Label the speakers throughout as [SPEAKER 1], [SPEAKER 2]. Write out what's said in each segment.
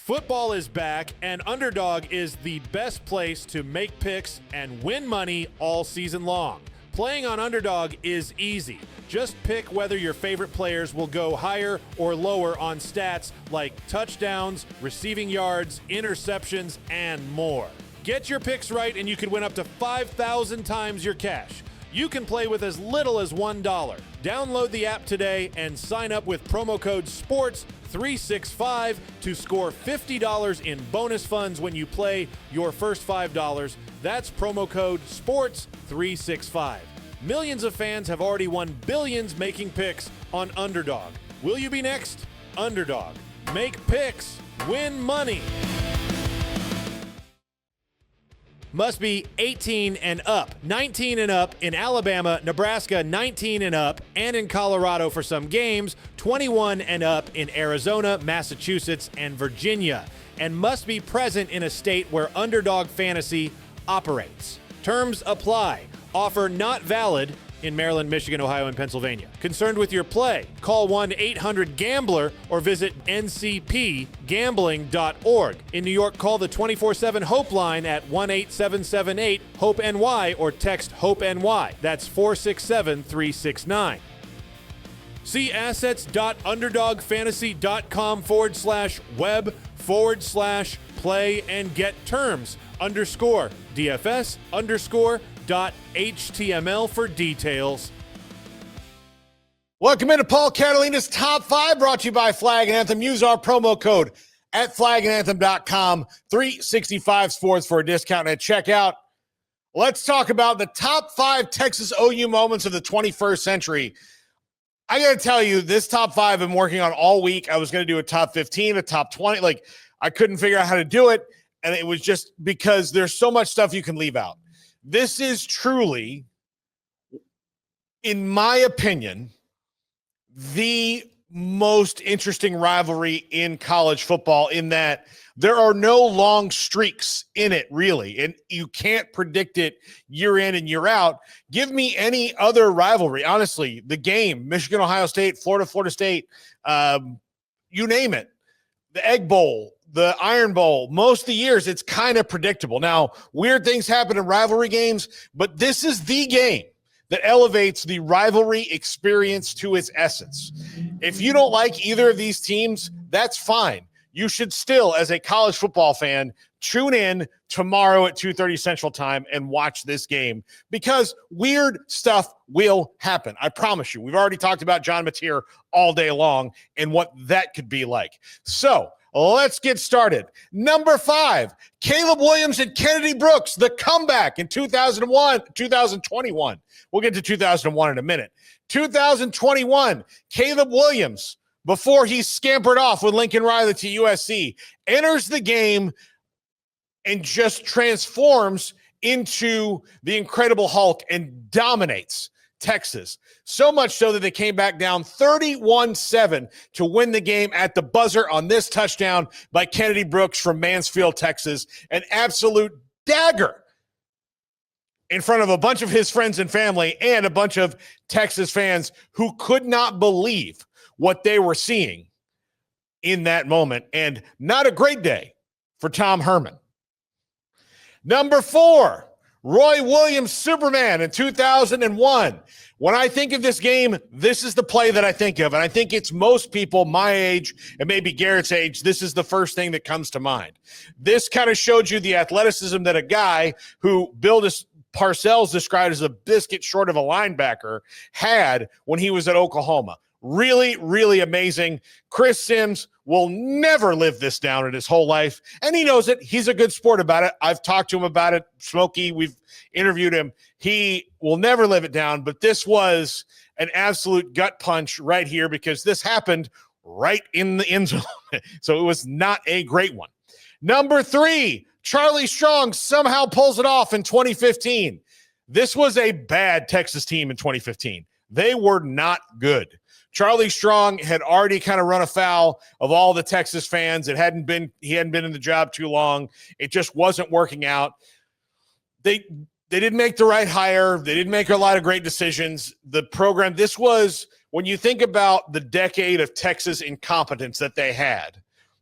[SPEAKER 1] Football is back, and Underdog is the best place to make picks and win money all season long. Playing on Underdog is easy. Just pick whether your favorite players will go higher or lower on stats like touchdowns, receiving yards, interceptions, and more. Get your picks right and you can win up to 5,000 times your cash. You can play with as little as $1. Download the app today and sign up with promo code SPORTS365 to score $50 in bonus funds when you play your first $5. That's promo code SPORTS365. Millions of fans have already won billions making picks on Underdog. Will you be next? Underdog. Make picks. Win money. Must be 18 and up, 19 and up in Alabama, Nebraska, 19 and up, and in Colorado for some games, 21 and up in Arizona, Massachusetts, and Virginia, and must be present in a state where Underdog Fantasy operates. Terms apply. Offer not valid in Maryland, Michigan, Ohio, and Pennsylvania. Concerned with your play? Call 1-800-GAMBLER or visit ncpgambling.org. In New York, call the 24/7 Hope line at 1-8778-HOPE-NY or text HOPE-NY. That's 467-369. See assets.underdogfantasy.com/web/play and get terms _DFS_.html for details.
[SPEAKER 2] Welcome into Paul Catalina's Top 5, brought to you by Flag Anthem. Use our promo code at flaganthem.com, 365 Sports for a discount at checkout. Let's talk about the top 5 Texas OU moments of the 21st century. I got to tell you, this top 5 I've been working on all week. I was going to do a top 15, a top 20. I couldn't figure out how to do it, and it was just because there's so much stuff you can leave out. This is truly, in my opinion, the most interesting rivalry in college football, in that there are no long streaks in it, really, and you can't predict it year in and year out. Give me any other rivalry. Honestly, the game, Michigan, Ohio State, Florida, Florida State, you name it, the Egg Bowl, the Iron Bowl, most of the years, it's kind of predictable. Now, weird things happen in rivalry games, but this is the game that elevates the rivalry experience to its essence. If you don't like either of these teams, that's fine. You should still, as a college football fan, tune in tomorrow at 2:30 Central Time and watch this game, because weird stuff will happen. I promise you. We've already talked about John Mateer all day long and what that could be like. So, let's get started. Number 5, Caleb Williams and Kennedy Brooks, the comeback in 2021. We'll get to 2001 in a minute. 2021, Caleb Williams, before he scampered off with Lincoln Riley to USC, enters the game and just transforms into the Incredible Hulk and dominates Texas. So much so that they came back down 31-7 to win the game at the buzzer on this touchdown by Kennedy Brooks from Mansfield, Texas. An absolute dagger in front of a bunch of his friends and family and a bunch of Texas fans who could not believe what they were seeing in that moment. And not a great day for Tom Herman. Number 4, Roy Williams, Superman in 2001. When I think of this game, this is the play that I think of. And I think it's most people my age and maybe Garrett's age, this is the first thing that comes to mind. This kind of showed you the athleticism that a guy who Bill Parcells described as a biscuit short of a linebacker had when he was at Oklahoma. Really, really amazing. Chris Sims will never live this down in his whole life, and he knows it. He's a good sport about it. I've talked to him about it. Smokey, we've interviewed him. He will never live it down, but this was an absolute gut punch right here, because this happened right in the end zone. So it was not a great one. Number 3, Charlie Strong somehow pulls it off in 2015. This was a bad Texas team in 2015. They were not good. Charlie Strong had already kind of run afoul of all the Texas fans. He hadn't been in the job too long. It just wasn't working out. They didn't make the right hire. They didn't make a lot of great decisions. The program, this was, when you think about the decade of Texas incompetence that they had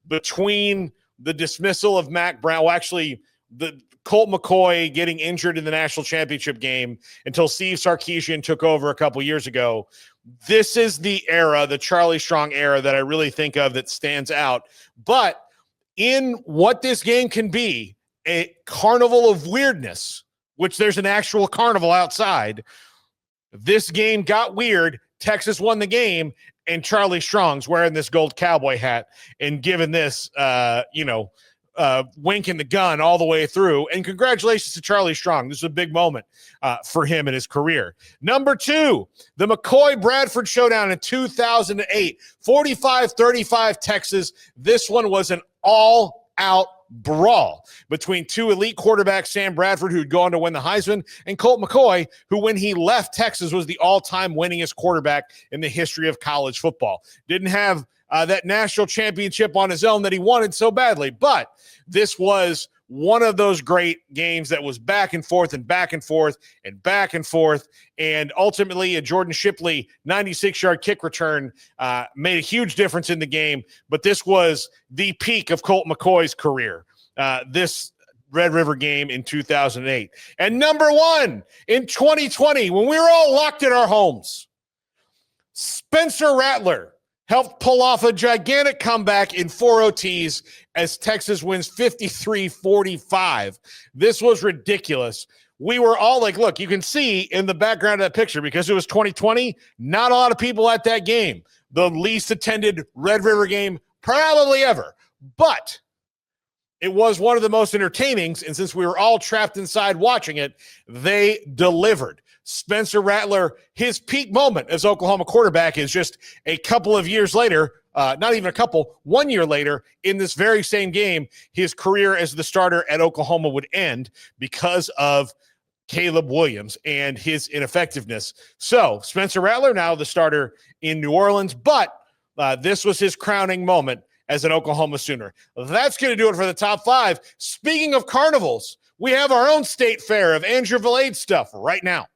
[SPEAKER 2] between the dismissal of Mac Brown, well, actually the Colt McCoy getting injured in the national championship game until Steve Sarkisian took over a couple years ago. This is the era, the Charlie Strong era, that I really think of that stands out. But in what this game can be, a carnival of weirdness, which there's an actual carnival outside, this game got weird. Texas won the game, and Charlie Strong's wearing this gold cowboy hat and giving this, winking the gun all the way through. And congratulations to Charlie Strong. This is a big moment for him in his career. Number 2, the McCoy-Bradford showdown in 2008, 45-35 Texas. This one was an all-out brawl between two elite quarterbacks, Sam Bradford, who'd go on to win the Heisman, and Colt McCoy, who when he left Texas was the all-time winningest quarterback in the history of college football. Didn't have that national championship on his own that he wanted so badly, but this was one of those great games that was back and forth and back and forth and back and forth, and ultimately a Jordan Shipley 96-yard kick return made a huge difference in the game, but this was the peak of Colt McCoy's career, this Red River game in 2008. And number 1, in 2020, when we were all locked in our homes, Spencer Rattler helped pull off a gigantic comeback in 4 OTs as Texas wins 53-45. This was ridiculous. We were all like, look, you can see in the background of that picture, because it was 2020, not a lot of people at that game. The least attended Red River game probably ever. But it was one of the most entertaining, and since we were all trapped inside watching it, they delivered. Spencer Rattler, his peak moment as Oklahoma quarterback is just a couple of years later, not even a couple, 1 year later, in this very same game, his career as the starter at Oklahoma would end because of Caleb Williams and his ineffectiveness. So Spencer Rattler now the starter in New Orleans, but this was his crowning moment as an Oklahoma Sooner. That's going to do it for the top 5. Speaking of carnivals, we have our own state fair of Andrew Valade stuff right now.